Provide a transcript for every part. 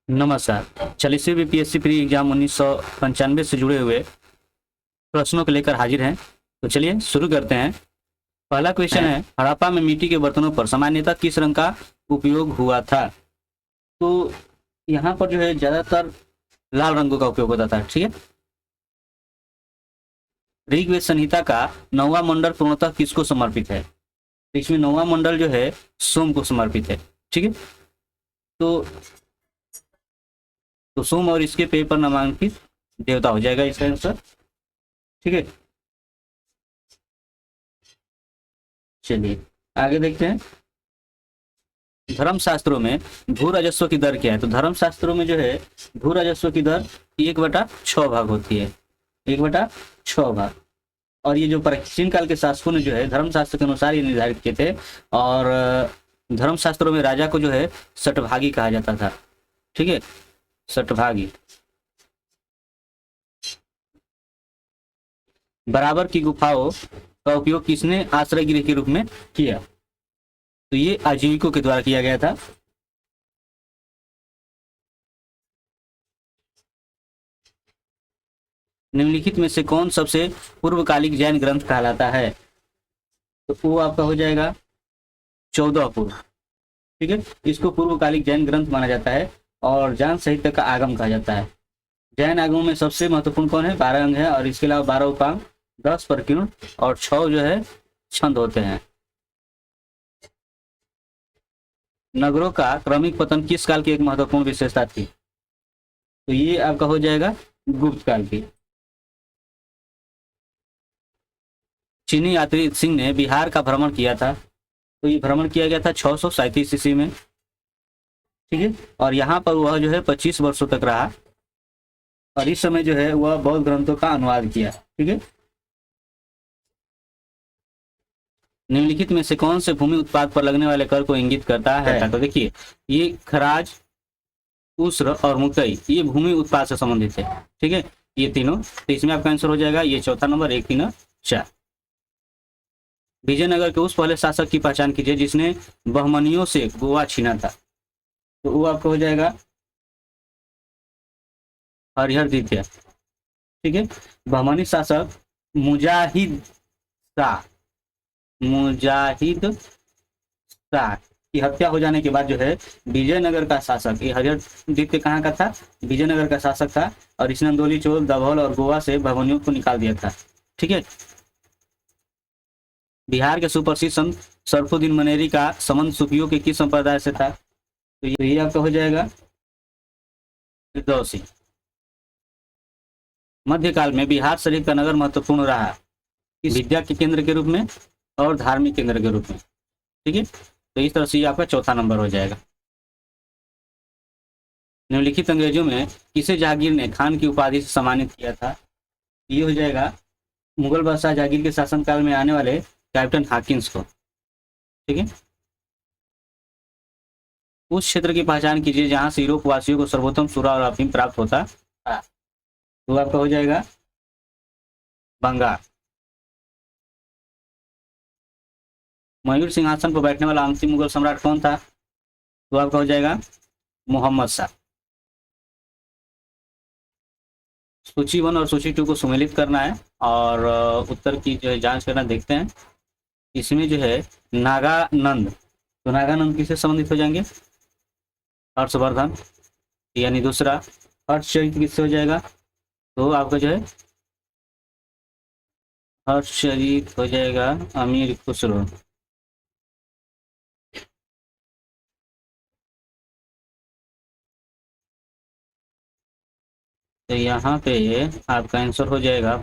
नमस्कार। 40वीं BPSC pre exam 1995 से जुड़े हुए प्रश्नों को लेकर हाजिर हैं। तो चलिए शुरू करते हैं। पहला क्वेश्चन है, हड़प्पा में मिट्टी के बर्तनों पर सामान्यतः किस रंग का उपयोग हुआ था? तो यहाँ पर जो है ज्यादातर लाल रंगों का उपयोग होता था। ठीक है। ऋग्वेद संहिता का 9वां मंडल पूर्णतः किसको समर्पित है? तो इसमें 9वां मंडल जो है सोम को समर्पित है। ठीक है। तो सोम और इसके पेय पर नामांकित देवता हो जाएगा इसका आंसर। ठीक है। चलिए आगे देखते हैं। धर्म शास्त्रों में भू राजस्व की दर क्या है? तो धर्म शास्त्रों में जो है भू राजस्व की दर 1/6 भाग होती है। 1/6 भाग। और ये जो प्राचीन काल के शासकों ने जो है धर्म शास्त्र के अनुसार ये निर्धारित किए थे। और धर्म शास्त्रों में राजा को जो है शतभागी कहा जाता था। ठीक है, शतभागी। बराबर की गुफाओं का उपयोग किसने आश्रय गृह के रूप में किया? तो ये आजीविकों के द्वारा किया गया था। निम्नलिखित में से कौन सबसे पूर्वकालिक जैन ग्रंथ कहलाता है? तो वो आपका हो जाएगा 14 पूर्व। ठीक है, इसको पूर्वकालिक जैन ग्रंथ माना जाता है और जैन साहित्य का आगम कहा जाता है। जैन आगमों में सबसे महत्वपूर्ण कौन है? 12 अंग है और इसके अलावा 12 उपांग, 10 प्रकीर्ण और 6 जो है छंद होते हैं। नगरों का क्रमिक पतन किस काल की एक महत्वपूर्ण विशेषता थी? तो ये आपका हो जाएगा गुप्त काल की। चीनी यात्री सिंह ने बिहार का भ्रमण किया था। तो ये भ्रमण किया गया था 637 ईस्वी में। ठीक है, और यहाँ पर वह जो है 25 वर्षों तक रहा और इस समय जो है वह बौद्ध ग्रंथों का अनुवाद किया। ठीक है। निम्नलिखित में से कौन से भूमि उत्पाद पर लगने वाले कर को इंगित करता है? तो देखिए, ये खराज, उस्र और मुक्तई ये भूमि उत्पाद से संबंधित है। ठीक है, ये तीनों। तो इसमें आपका आंसर हो जाएगा ये चौथा नंबर, 1, 3, 4। विजयनगर के उस पहले शासक की पहचान कीजिए जिसने बहमनियों से गोवा छीना था। तो वो आपका हो जाएगा हरिहर द्वितीय। ठीक है, बहमनी शासक मुजाहिद शाह की हत्या हो जाने के बाद जो है विजयनगर का शासक, ये हरिहर द्वितीय कहाँ का था? विजयनगर का शासक था और इसने अंदौली, चोल, दभौल और गोवा से बहमनियों को निकाल दिया था। ठीक है। बिहार के सुप्रसिद्ध संत सरफुद्दीन मनेरी का संबंध सूफियों के किस संप्रदाय से था? तो ये आपका हो जाएगा फिरदौसी। मध्यकाल में बिहार शरीफ का नगर महत्वपूर्ण रहा इस विद्या के केंद्र के रूप में और धार्मिक केंद्र के रूप में। ठीक है, तो इस तरह से ये आपका चौथा नंबर हो जाएगा। निम्नलिखित अंग्रेजों में किसे जहांगीर ने खान की उपाधि से सम्मानित किया था? ये हो जाएगा मुगल बादशाह जहांगीर के शासनकाल में आने वाले कैप्टन हाकिंस को। ठीक है। उस क्षेत्र की पहचान कीजिए जहां से यूरोप वासियों को सर्वोत्तम सुरा और अफीम प्राप्त होता था। तो आपका हो जाएगा बंगाल। मयूर सिंहासन पर बैठने वाला अंतिम मुगल सम्राट कौन था? तो आपका हो जाएगा मोहम्मद शाह। सूची 1 और सूची 2 को सुमेलित करना है और उत्तर की जो है जांच करना। देखते हैं इसमें जो है नागानंद, तो नागानंद किससे संबंधित हो जाएंगे? हर्षवर्धन, यानी दूसरा। हर्षचरित किससे हो जाएगा? तो आपका जो है हर्षचरित हो जाएगा अमीर खुसरो। तो यहाँ पे आपका आंसर हो जाएगा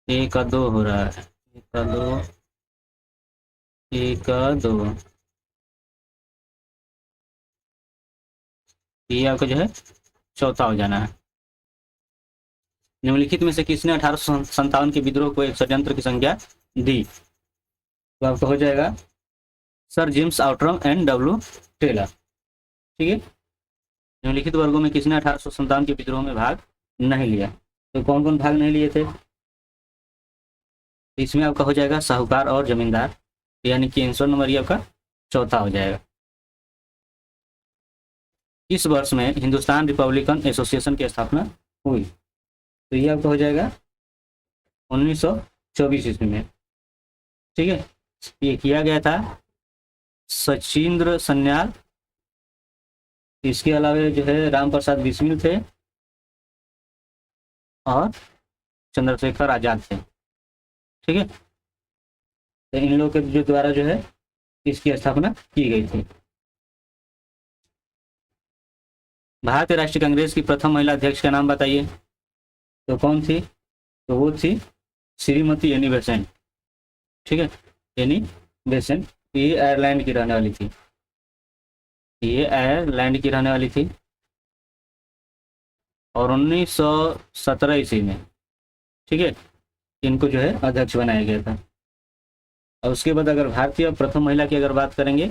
1 का 2 हो रहा है। 1 का 2, 1 का 2, ये आपका जो है चौथा हो जाना है। निम्नलिखित में से किसने 1857 के विद्रोह को एक षड्यंत्र की संज्ञा दी? तो आपका हो जाएगा sir James Outram and W Taylor. ठीक है। निम्नलिखित वर्गों में किसने 1857 के विद्रोह में भाग नहीं लिया? तो कौन कौन भाग नहीं लिए थे? इसमें आपका हो जाएगा साहूकार और जमींदार, यानी कि आंसर नंबर ये आपका चौथा हो जाएगा। किस वर्ष में हिंदुस्तान रिपब्लिकन एसोसिएशन की स्थापना हुई? तो ये आपका हो जाएगा 1924 ईस्वी में। ठीक है, ये किया गया था सचिंद्र सन्याल, इसके अलावा जो है राम प्रसाद बिस्मिल थे और चंद्रशेखर आजाद थे। ठीक है, तो इन लोगों के जो द्वारा जो है इसकी स्थापना की गई थी। भारतीय राष्ट्रीय कांग्रेस की प्रथम महिला अध्यक्ष का नाम बताइए। तो कौन थी? तो वो थी श्रीमती एनी बेसेंट। ठीक है, एनी बेसेंट, ये आयरलैंड की रहने वाली थी, ये आयरलैंड की रहने वाली थी और 1917 ईस्वी में, ठीक है, इनको जो है अध्यक्ष बनाया गया था। और उसके बाद अगर भारतीय प्रथम महिला की अगर बात करेंगे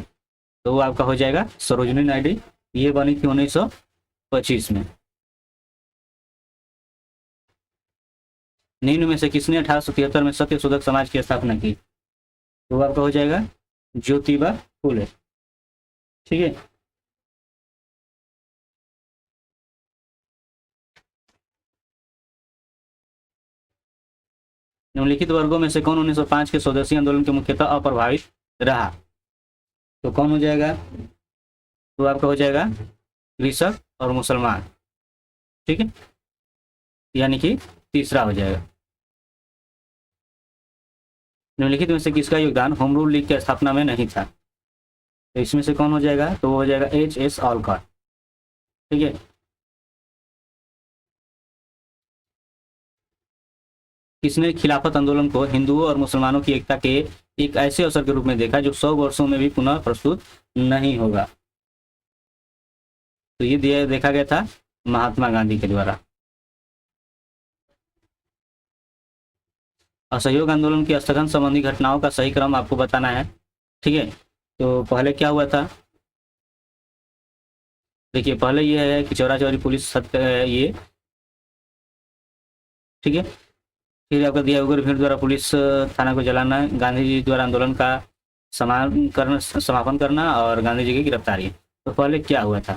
तो वो आपका हो जाएगा सरोजिनी नायडू, ये बनी थी 1925 में। निम्न में से किसने 1873 में सत्य शोधक समाज की स्थापना की? तो वो आपका हो जाएगा ज्योतिबा फुले। ठीक है, निम्नलिखित वर्गों में से कौन 1905 के स्वदेशी आंदोलन के मुख्यतः अप्रभावित रहा? तो कौन हो जाएगा? तो आपका हो जाएगा कृषक और मुसलमान। ठीक है, यानी कि तीसरा हो जाएगा। निम्नलिखित में से किसका योगदान होम रूल लीग की स्थापना में नहीं था? तो इसमें से कौन हो जाएगा? तो वो हो जाएगा H.S. ऑलकॉट। ठीक है, किसने खिलाफत आंदोलन को हिंदुओं और मुसलमानों की एकता के एक ऐसे अवसर के रूप में देखा जो 100 वर्षों में भी पुनः प्रस्तुत नहीं होगा? तो ये देखा गया था महात्मा गांधी के द्वारा। असहयोग आंदोलन की स्थगन संबंधी घटनाओं का सही क्रम आपको बताना है। ठीक है, तो पहले क्या हुआ था? देखिए, पहले ये है कि चौरा चौरी पुलिस ये, ठीक है, फिर आपका दिया उग्र भीड़ द्वारा पुलिस थाना को जलाना, गांधी जी द्वारा आंदोलन का समापन करना और गांधी जी की गिरफ्तारी। तो पहले क्या हुआ था?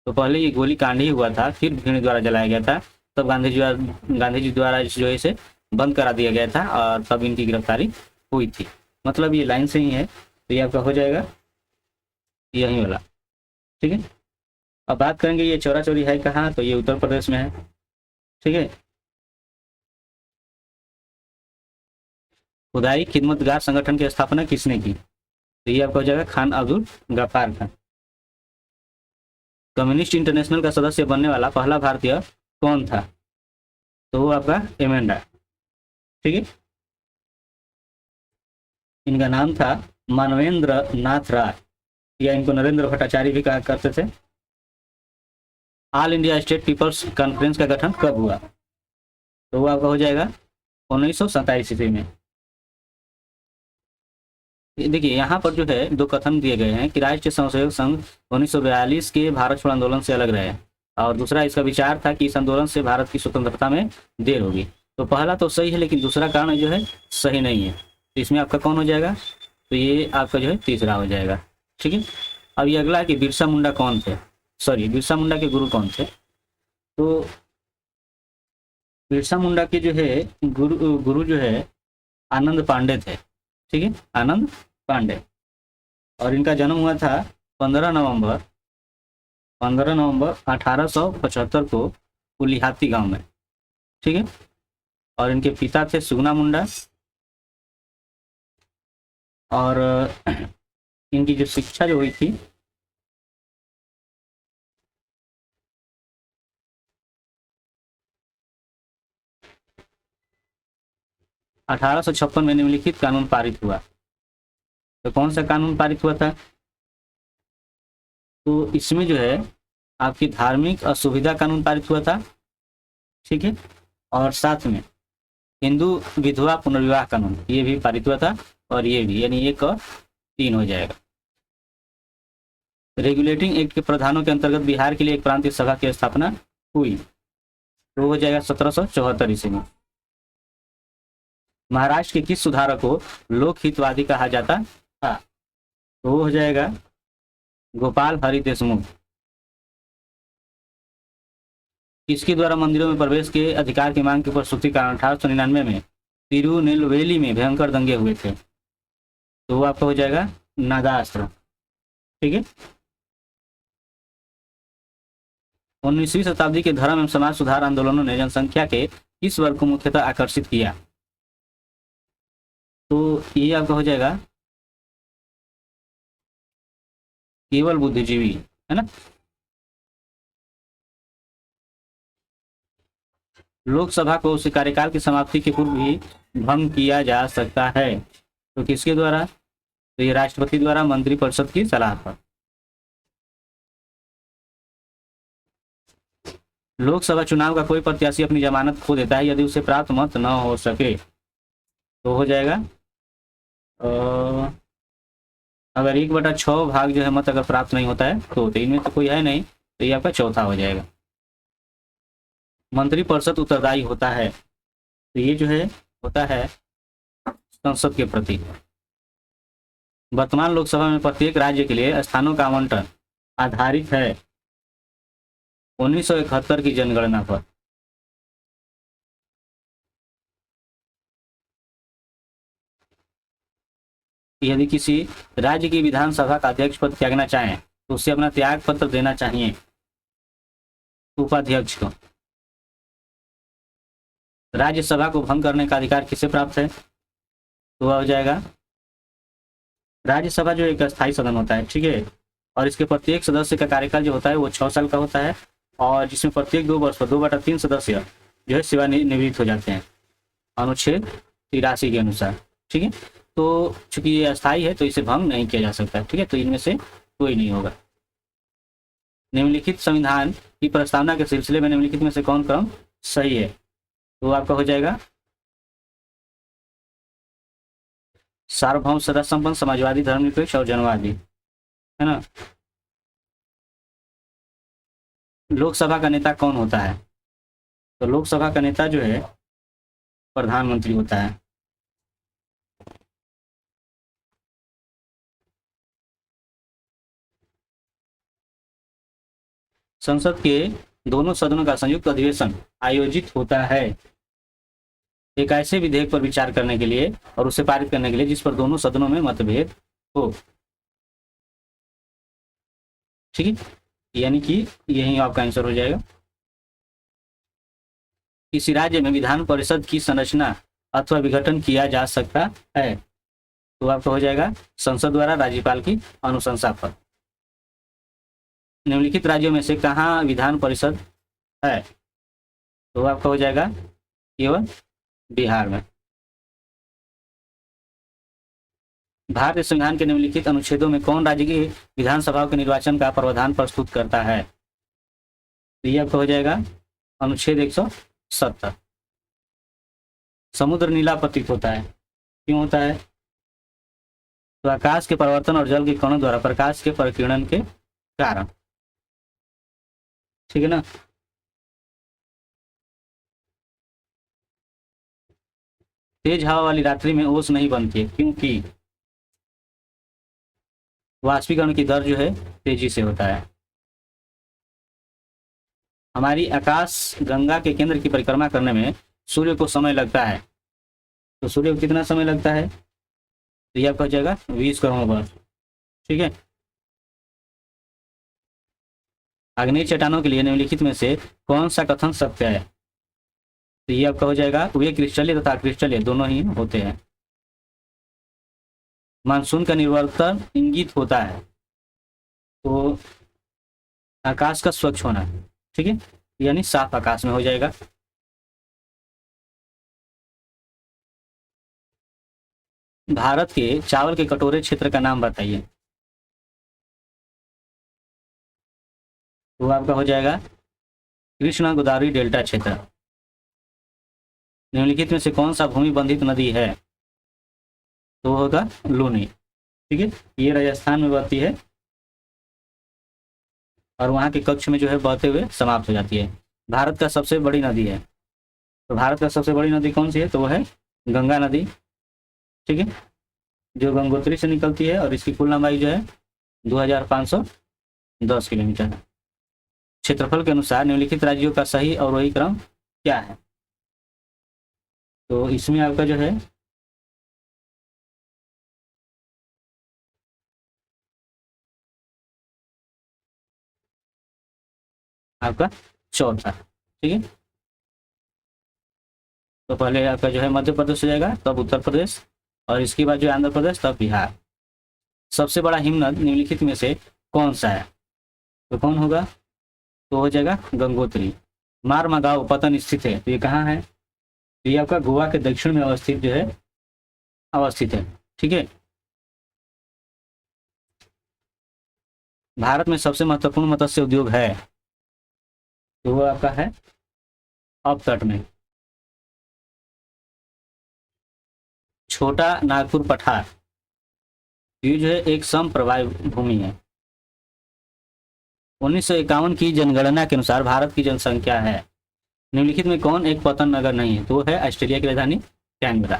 तो पहले ये गोली कांड ही हुआ था, फिर भीड़ द्वारा जलाया गया था, तब गांधी जी द्वारा जो है इसे बंद करा दिया गया था और तब इनकी गिरफ्तारी हुई थी। मतलब ये लाइन से ही है, तो ये आपका हो जाएगा यही वाला। ठीक है, अब बात करेंगे ये चौरा चौरी है कहाँ? तो ये उत्तर प्रदेश में है। ठीक है, खुदाई खिदमतगार संगठन की स्थापना किसने की? तो ये आपका हो जाएगा खान अब्दुल गफ्फार खान। कम्युनिस्ट इंटरनेशनल का सदस्य बनने वाला पहला भारतीय कौन था? तो वो आपका एमेंडा। ठीक है, इनका नाम था मानवेंद्र नाथ राय, या इनको नरेंद्र भट्टाचार्य भी कहा करते थे। All India State Peoples Conference का गठन कब हुआ? तो वो आपका हो जाएगा 1927 ईस्वी में। देखिए, यहाँ पर जो है दो कथन दिए गए हैं कि राष्ट्रीय स्वयंसेवक संघ 1942 के भारत छोड़ो आंदोलन से अलग रहे, और दूसरा इसका विचार था कि इस आंदोलन से भारत की स्वतंत्रता में देर होगी। तो पहला तो सही है, लेकिन दूसरा कारण जो है सही नहीं है। तो इसमें आपका कौन हो जाएगा? तो ये आपका जो है तीसरा हो जाएगा। ठीक है, अब ये अगला है कि बिरसा मुंडा कौन थे? सॉरी, बिरसा मुंडा के गुरु कौन थे? तो बिरसा मुंडा के जो है गुरु जो है आनंद पांडे थे। ठीक है, आनंद पांडे, और इनका जन्म हुआ था 15 नवंबर 1875 को कुलिहाती गांव में। ठीक है, और इनके पिता थे सुगना मुंडा, और इनकी जो शिक्षा जो हुई थी (1856) में निम्नलिखित कानून पारित हुआ। तो कौन सा कानून पारित हुआ था? तो इसमें जो है आपकी धार्मिक असुविधा कानून पारित हुआ था। ठीक है, और साथ में हिंदू विधवा पुनर्विवाह कानून ये भी पारित हुआ था, और ये भी, यानी 1 और 3 हो जाएगा। रेगुलेटिंग एक्ट के प्रावधानों के अंतर्गत बिहार के लिए एक प्रांतीय सभा की स्थापना हुई। तो हो जाएगा 1774 ईस्वी में। महाराष्ट्र के किस सुधारक को लोकहितवादी कहा जाता था? तो वो हो जाएगा गोपाल हरि देशमुख। किसके द्वारा मंदिरों में प्रवेश के अधिकार की मांग की प्रस्तुतिकरण 1899 में तिरुनेलवेली में भयंकर दंगे हुए थे। तो वो आपका हो जाएगा नागास्त्र। ठीक है। 19वीं शताब्दी के धर्म एवं समाज सुधार आंदोलनों ने जनसंख्या के किस वर्ग को मुख्यतः आकर्षित किया? तो ये आपका हो जाएगा केवल बुद्धिजीवी, है ना। लोकसभा को उसके कार्यकाल की समाप्ति के पूर्व भी भंग किया जा सकता है। तो किसके द्वारा? तो ये राष्ट्रपति द्वारा मंत्रिपरिषद की सलाह पर। लोकसभा चुनाव का कोई प्रत्याशी अपनी जमानत खो देता है यदि उसे प्राप्त मत न हो सके। तो हो जाएगा अगर 1/6 भाग जो है मत अगर प्राप्त नहीं होता है तो इनमें तो कोई है नहीं, तो ये आपका चौथा हो जाएगा। मंत्रिपरिषद उत्तरदायी होता है, तो ये जो है होता है संसद के प्रति। वर्तमान लोकसभा में प्रत्येक राज्य के लिए स्थानों का आवंटन आधारित है 1971 की जनगणना पर। यदि किसी राज्य की विधानसभा का अध्यक्ष पद त्यागना चाहें तो उसे अपना त्याग पत्र देना चाहिए उपाध्यक्ष को। राज्यसभा को भंग करने का अधिकार किसे प्राप्त है? तो वह हो जाएगा राज्यसभा जो एक अस्थायी सदन होता है, ठीक है, और इसके प्रत्येक सदस्य का कार्यकाल जो होता है वो 6 साल का होता है, और जिसमें प्रत्येक 2 वर्ष पर 2/3 सदस्य जो है सेवानिवृत्त हो जाते हैं अनुच्छेद 83 के अनुसार। ठीक है। तो चूंकि ये अस्थायी है तो इसे भंग नहीं किया जा सकता। ठीक है। तो इनमें से कोई नहीं होगा। निम्नलिखित संविधान की प्रस्तावना के सिलसिले में निम्नलिखित में से कौन क्रम सही है? तो आपका हो जाएगा सार्वभौम सदा संपन्न समाजवादी धर्मनिरपेक्ष और जनवादी, है ना। लोकसभा का नेता कौन होता है? तो लोकसभा का नेता जो है प्रधानमंत्री होता है। संसद के दोनों सदनों का संयुक्त अधिवेशन आयोजित होता है एक ऐसे विधेयक पर विचार करने के लिए और उसे पारित करने के लिए जिस पर दोनों सदनों में मतभेद हो। ठीक है। यानी कि यही आपका आंसर हो जाएगा। किसी राज्य में विधान परिषद की संरचना अथवा विघटन किया जा सकता है? तो आपका हो जाएगा संसद द्वारा राज्यपाल की अनुशंसा पर। निम्नलिखित राज्यों में से कहाँ विधान परिषद है? तो आपका हो जाएगा केवल बिहार में। भारतीय संविधान के निम्नलिखित अनुच्छेदों में कौन राज्य की विधानसभा के निर्वाचन का प्रावधान प्रस्तुत करता है? तो ये आपका हो जाएगा अनुच्छेद 170। समुद्र नीला प्रतीत होता है, क्यों होता है? तो आकाश के परिवर्तन और जल के कणों द्वारा प्रकाश के परिकिरण के कारण। ठीक है ना। तेज हवा वाली रात्रि में ओस नहीं बनती है, क्योंकि वाष्पीकरण की दर जो है तेजी से होता है। हमारी आकाश गंगा के केंद्र की परिक्रमा करने में सूर्य को समय लगता है, तो सूर्य को कितना समय लगता है? तो ये आपका हो जाएगा 20 करोड़ वर्ष। ठीक है। आग्नेय चट्टानों के लिए निम्नलिखित में से कौन सा कथन सत्य है? तो ये आपका हो जाएगा वे क्रिस्टलीय तथा क्रिस्टलीय दोनों ही होते हैं। मानसून का निवर्तन इंगित होता है तो आकाश का स्वच्छ होना। ठीक है। यानी साफ आकाश में हो जाएगा। भारत के चावल के कटोरे क्षेत्र का नाम बताइए। तो आपका हो जाएगा कृष्णा गोदावरी डेल्टा क्षेत्र। निम्नलिखित में से कौन सा भूमि बंधित नदी है? तो होगा लूनी। ठीक है। ये राजस्थान में बहती है और वहां के कक्ष में जो है बहते हुए समाप्त हो जाती है। भारत का सबसे बड़ी नदी है, तो भारत का सबसे बड़ी नदी कौन सी है? तो वो है गंगा नदी। ठीक है। जो गंगोत्री से निकलती है और इसकी कुल लंबाई जो है 2510 किलोमीटर है। क्षेत्रफल के अनुसार निम्नलिखित राज्यों का सही अवरोही क्रम क्या है? तो इसमें आपका जो है आपका चौथा, ठीक है। तो पहले आपका जो है मध्य प्रदेश हो जाएगा, तब उत्तर प्रदेश, और इसके बाद जो है आंध्र प्रदेश, तब बिहार। सबसे बड़ा हिमनद निम्नलिखित में से कौन सा है? तो कौन होगा? तो हो जाएगा गंगोत्री। मारमागाओ पतन स्थित है, तो ये कहाँ है? तो ये आपका गोवा के दक्षिण में अवस्थित जो है अवस्थित है, ठीक है। भारत में सबसे महत्वपूर्ण मत्स्य उद्योग है, तो वो आपका है अपतट में। छोटा नागपुर पठार, ये जो है एक समप्रवाह भूमि है। 1951 की जनगणना के अनुसार भारत की जनसंख्या है। निम्नलिखित में कौन एक पतन नगर नहीं है? तो वो है ऑस्ट्रेलिया की राजधानी कैनबरा।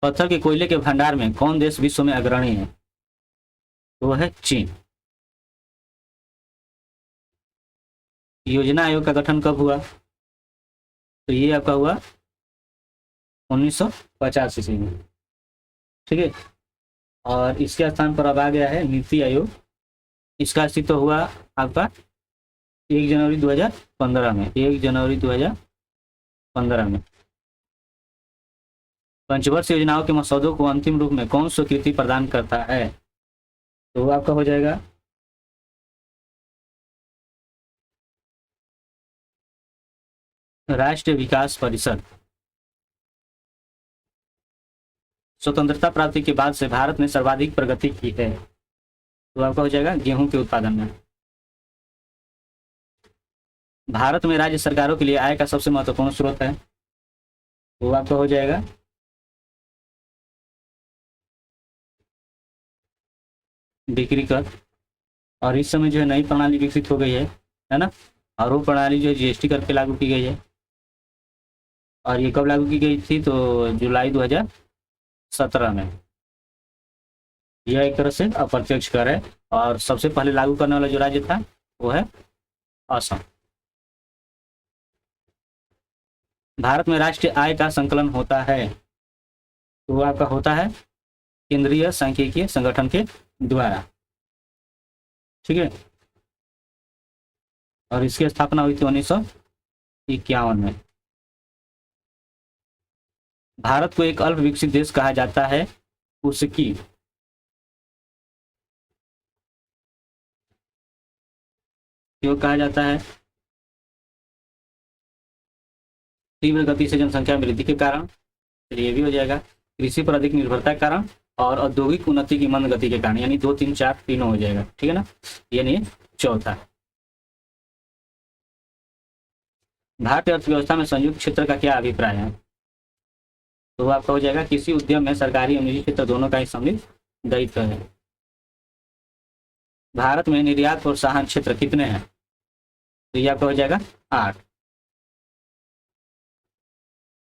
पत्थर के कोयले के भंडार में कौन देश विश्व में अग्रणी है? तो वो है चीन। योजना आयोग का गठन कब हुआ? तो ये आपका हुआ 1950 ईस्वी में, ठीक है। और इसके स्थान पर अब आ गया है नीति आयोग। इसका अस्तित्व हुआ आपका 1 जनवरी 2015 में, 1 जनवरी 2015 में। पंचवर्ष योजनाओं के मसौदों को अंतिम रूप में कौन स्वीकृति प्रदान करता है? तो वो आपका हो जाएगा राष्ट्रीय विकास परिषद। स्वतंत्रता प्राप्ति के बाद से भारत ने सर्वाधिक प्रगति की है, तो आपका हो जाएगा गेहूं के उत्पादन में। भारत में राज्य सरकारों के लिए आय का सबसे महत्वपूर्ण स्रोत है, तो आपका हो जाएगा बिक्री कर। और इस समय जो है नई प्रणाली विकसित हो गई है ना। और वो प्रणाली जो है जीएसटी कर पे लागू की गई है। और ये कब लागू की गई थी? तो जुलाई 2017 में। यह एक तरह से अप्रत्यक्ष कर है, और सबसे पहले लागू करने वाला जो राज्य था वो है असम। भारत में राष्ट्रीय आय का संकलन होता है, तो वो आपका होता है केंद्रीय सांख्यिकीय संगठन के द्वारा, ठीक है। और इसकी स्थापना हुई थी 1951 में। भारत को एक अल्प विकसित देश कहा जाता है, उसकी क्यों कहा जाता है? तीव्र गति से जनसंख्या वृद्धि के कारण, ये भी हो जाएगा। कृषि पर अधिक निर्भरता के कारण, और औद्योगिक उन्नति की मंद गति के कारण, यानी 2, 3, 4 तीनों हो जाएगा, ठीक है ना। यानी चौथा। भारतीय अर्थव्यवस्था में संयुक्त क्षेत्र का क्या अभिप्राय है? तो आपका हो जाएगा किसी उद्यम में सरकारी और निजी क्षेत्र दोनों का ही सम्मिलित दायित्व है। भारत में निर्यात प्रोत्साहन क्षेत्र कितने हैं? तो ये आपका हो जाएगा 8।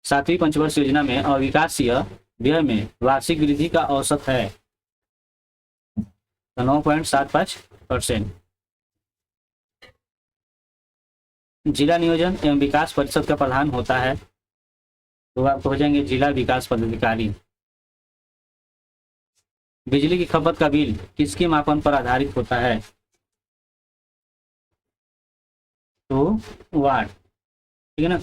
7वीं पंचवर्ष योजना में अविकासीय व्यय में वार्षिक वृद्धि का औसत है 9.75%। जिला नियोजन एवं विकास परिषद का प्रधान होता है, तो आपको हो जाएंगे जिला विकास पदाधिकारी। बिजली की खपत का बिल किसके मापन पर आधारित होता है? तो वाट, ठीक है ना।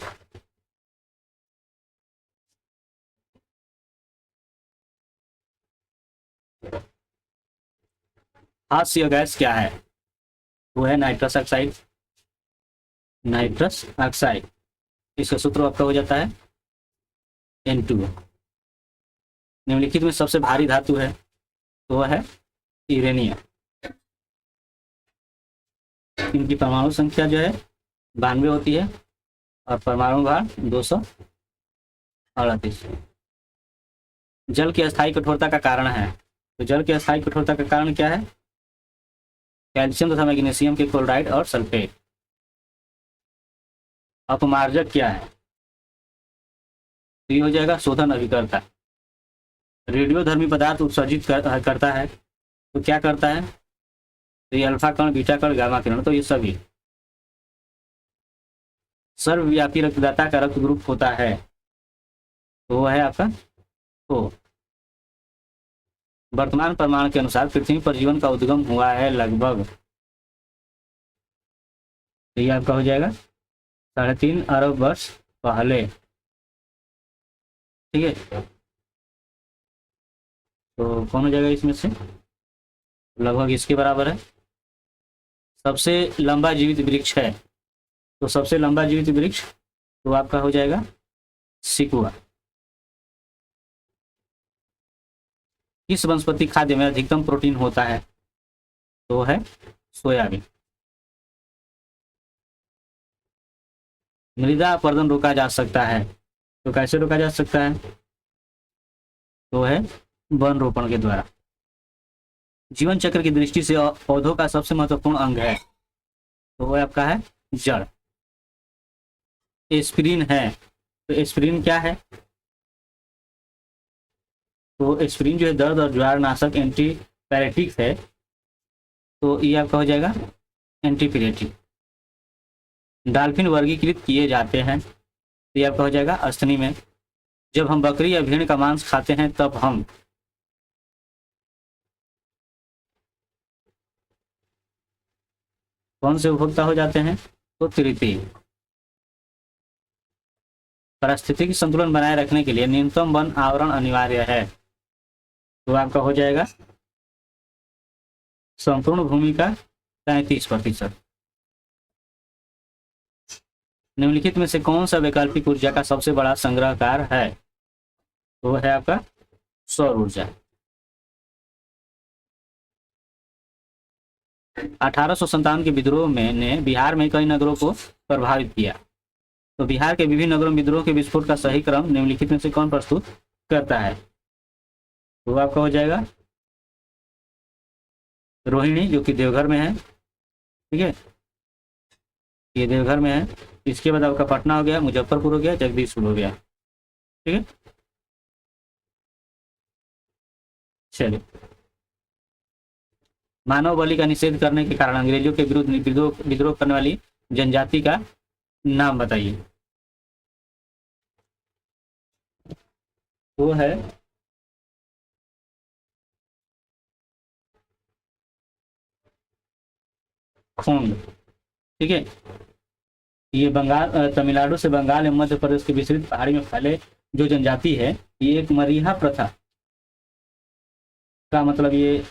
हास्य गैस क्या है? वो है नाइट्रस ऑक्साइड। नाइट्रस ऑक्साइड, इसका सूत्र आपका हो जाता है N2। निम्नलिखित में सबसे भारी धातु है, तो वह है यूरेनियम। इनकी परमाणु संख्या जो है 92 होती है, और परमाणु भार 238। जल की अस्थायी कठोरता का कारण है, तो जल की अस्थायी कठोरता का कारण क्या है? कैल्शियम तथा मैग्नीशियम के क्लोराइड और सल्फेट। अपमार्जक क्या है? तो ये हो जाएगा शोधन अभिकर्ता। रेडियोधर्मी पदार्थ उत्सर्जित करता है, तो क्या करता है? तो ये अल्फा कण, बीटा कण, गामा किरण, तो ये सभी। सर्वव्यापी रक्तदाता का रक्त ग्रुप होता है, तो वो है आपका ओ। वर्तमान प्रमाण के अनुसार पृथ्वी पर जीवन का उद्गम हुआ है लगभग, तो ये आपका हो जाएगा 3.5 अरब वर्ष पहले। ठीक है, तो कौन हो जाएगा इसमें से, लगभग इसके बराबर है। सबसे लंबा जीवित वृक्ष है, तो सबसे लंबा जीवित वृक्ष तो आपका हो जाएगा सिकुआ। किस वनस्पति खाद्य में अधिकतम प्रोटीन होता है, तो है सोयाबीन। मृदा अपरदन रोका जा सकता है, तो कैसे रोका जा सकता है, तो है वन रोपण के द्वारा। जीवन चक्र की दृष्टि से पौधों का सबसे महत्वपूर्ण अंग है, तो वह आपका है जड़। एस्पिरिन है, तो एस्पिरिन क्या है, तो एस्पिरिन जो है दर्द और ज्वार नाशक एंटीपायरेटिक है, तो ये आपका हो जाएगा एंटीपायरेटिक। डाल्फिन वर्गीकृत किए जाते हैं, तो ये आपका हो जाएगा अस्थनि में। जब हम बकरी या भेड़ का मांस खाते हैं तब हम कौन से उपभोक्ता हो जाते हैं, तो तृतीय। पारिस्थितिकी संतुलन बनाए रखने के लिए न्यूनतम वन आवरण अनिवार्य है, तो आपका हो जाएगा संपूर्ण भूमि का 33%। निम्नलिखित में से कौन सा वैकल्पिक ऊर्जा का सबसे बड़ा संग्रहकार है, तो है आपका सौर ऊर्जा। 1857 के विद्रोह में ने बिहार में कई नगरों को प्रभावित किया, तो बिहार के विभिन्न नगरों में विद्रोह के विस्फोट का सही क्रम निम्नलिखित में से कौन प्रस्तुत करता है, तो आपका हो जाएगा रोहिणी, जो कि देवघर में है। ठीक है, ये देवघर में है। इसके बाद आपका पटना हो गया, मुजफ्फरपुर हो गया, जगदीशपुर हो गया। ठीक है, चलिए। मानव बलि का निषेध करने के कारण अंग्रेजों के विरुद्ध विद्रोह करने वाली जनजाति का नाम बताइए, वो है खोंड। ठीक है, ये बंगाल, तमिलनाडु से बंगाल एवं मध्य प्रदेश के विस्तृत पहाड़ी में फैले जो जनजाति है, ये एक मरीहा प्रथा का मतलब ये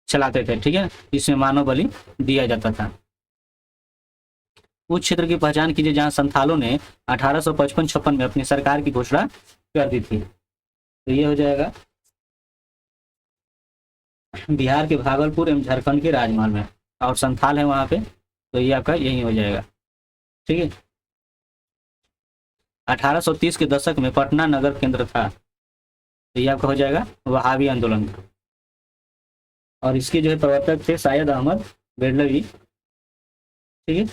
चलाते थे। ठीक है, इसमें मानव बलि दिया जाता था। उस क्षेत्र की पहचान कीजिए जहां संथालों ने 1855-56 में अपनी सरकार की घोषणा कर दी थी, तो ये हो जाएगा बिहार के भागलपुर एवं झारखंड के राजमहल में, और संथाल है वहां पे, तो ये आपका यही हो जाएगा। ठीक है, 1830 के दशक में पटना नगर केंद्र था, तो ये आपका हो जाएगा वहाबी आंदोलन, और इसके जो है प्रवर्तक थे सैयद अहमद बेडलवी। ठीक है,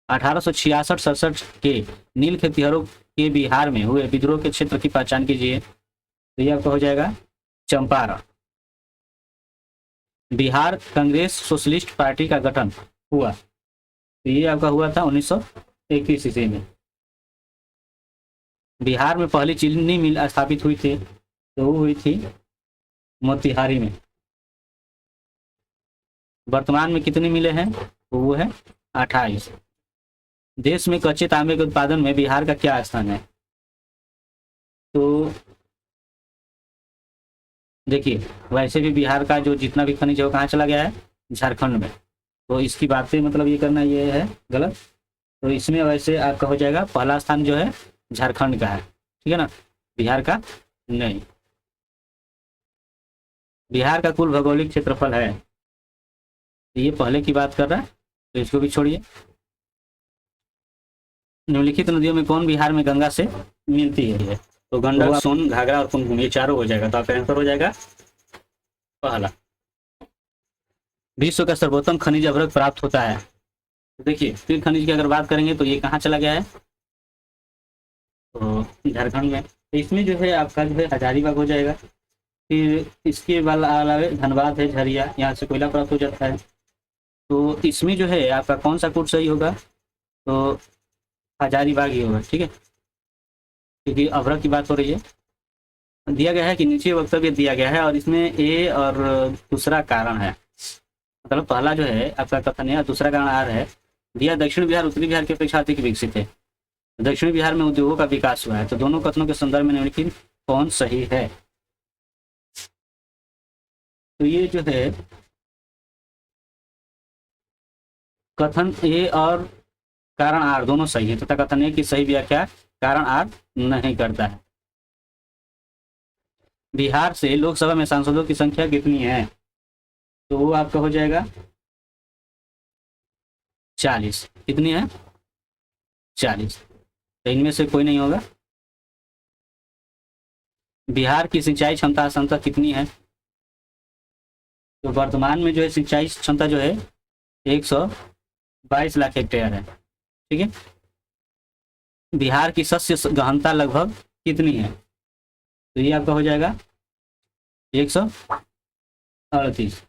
1866-67 के नील खेतिहरों के बिहार में हुए विद्रोह के क्षेत्र की पहचान कीजिए, तो ये आपका हो जाएगा चंपारण। बिहार कांग्रेस सोशलिस्ट पार्टी का गठन हुआ, तो ये आपका हुआ था 1931 ईस्वी में। बिहार में पहली चीनी मिल स्थापित हुई थी, तो वो हुई थी मोतिहारी में। वर्तमान में कितनी मिलें हैं, तो वो है 28। देश में कच्चे तांबे के उत्पादन में बिहार का क्या स्थान है, तो देखिए वैसे भी बिहार का जो जितना भी खनिज है वो कहाँ चला गया है, झारखंड में, तो इसकी बातें मतलब ये करना ये है गलत। तो इसमें वैसे आपका हो जाएगा पहला स्थान जो है झारखंड का है, ठीक है ना, बिहार का नहीं। बिहार का कुल भौगोलिक क्षेत्रफल है, ये पहले की बात कर रहा है, तो इसको भी छोड़िए। निम्नलिखित नदियों में कौन बिहार में गंगा से मिलती है, तो गंडक, सोन, घाघरा और पुनपुन, ये चारों हो जाएगा, तो आपका आंसर हो जाएगा पहला। विश्व का सर्वोत्तम खनिज अभ्रक प्राप्त होता है, तो देखिए फिर खनिज की अगर बात करेंगे तो ये कहाँ चला गया है, तो झारखंड में। तो इसमें जो है आपका जो है हजारीबाग हो जाएगा, फिर इसके अलावे धनबाद है, झरिया, यहाँ से कोयला प्राप्त हो जाता है। तो इसमें जो है आपका कौन सा कोड सही होगा, तो हजारीबाग ही होगा, ठीक है, क्योंकि अभ्रक की बात हो रही है। दिया गया है कि नीचे वक्तव्य दिया गया है और इसमें ए और दूसरा कारण है, मतलब पहला जो है आपका कथन है, दूसरा कारण आर है। दिया दक्षिण बिहार उत्तरी बिहार की अपेक्षा अधिक विकसित है, दक्षिण बिहार में उद्योगों का विकास हुआ है। तो दोनों कथनों के संदर्भ में निम्नलिखित कौन सही है। तो ये जो है कथन ए और कारण आर दोनों सही है, तथा कथन ए की सही व्याख्या कारण आर नहीं करता है। बिहार से लोकसभा में सांसदों की संख्या कितनी है, तो वो आपका हो जाएगा 40। कितनी है, 40। तो इनमें से कोई नहीं होगा। बिहार की सिंचाई क्षमता संख्या कितनी है, तो वर्तमान में जो है सिंचाई क्षमता जो है 122 लाख हेक्टेयर है, ठीक है। बिहार की शस्य गहनता लगभग कितनी है, तो ये आपका हो जाएगा 138,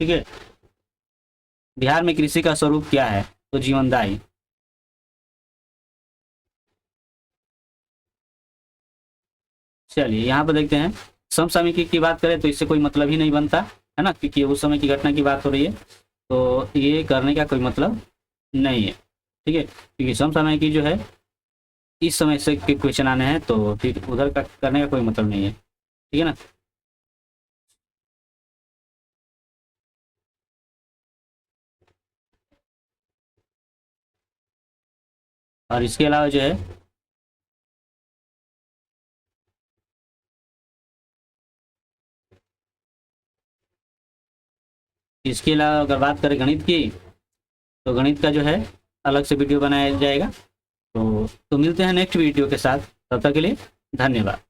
ठीक है। बिहार में कृषि का स्वरूप क्या है, तो जीवनदायी। चलिए यहाँ पर देखते हैं, समसामयिकी की बात करें तो इससे कोई मतलब ही नहीं बनता है ना, क्योंकि उस समय की घटना की बात हो रही है, तो ये करने का कोई मतलब नहीं है, ठीक है, क्योंकि समसामयिकी जो है इस समय से के क्वेश्चन आने हैं, तो फिर उधर का करने का कोई मतलब नहीं है, ठीक है ना। और इसके अलावा जो है इसके अलावा अगर बात करें गणित की, तो गणित का जो है अलग से वीडियो बनाया जाएगा। तो मिलते हैं नेक्स्ट वीडियो के साथ, तब तक के लिए धन्यवाद।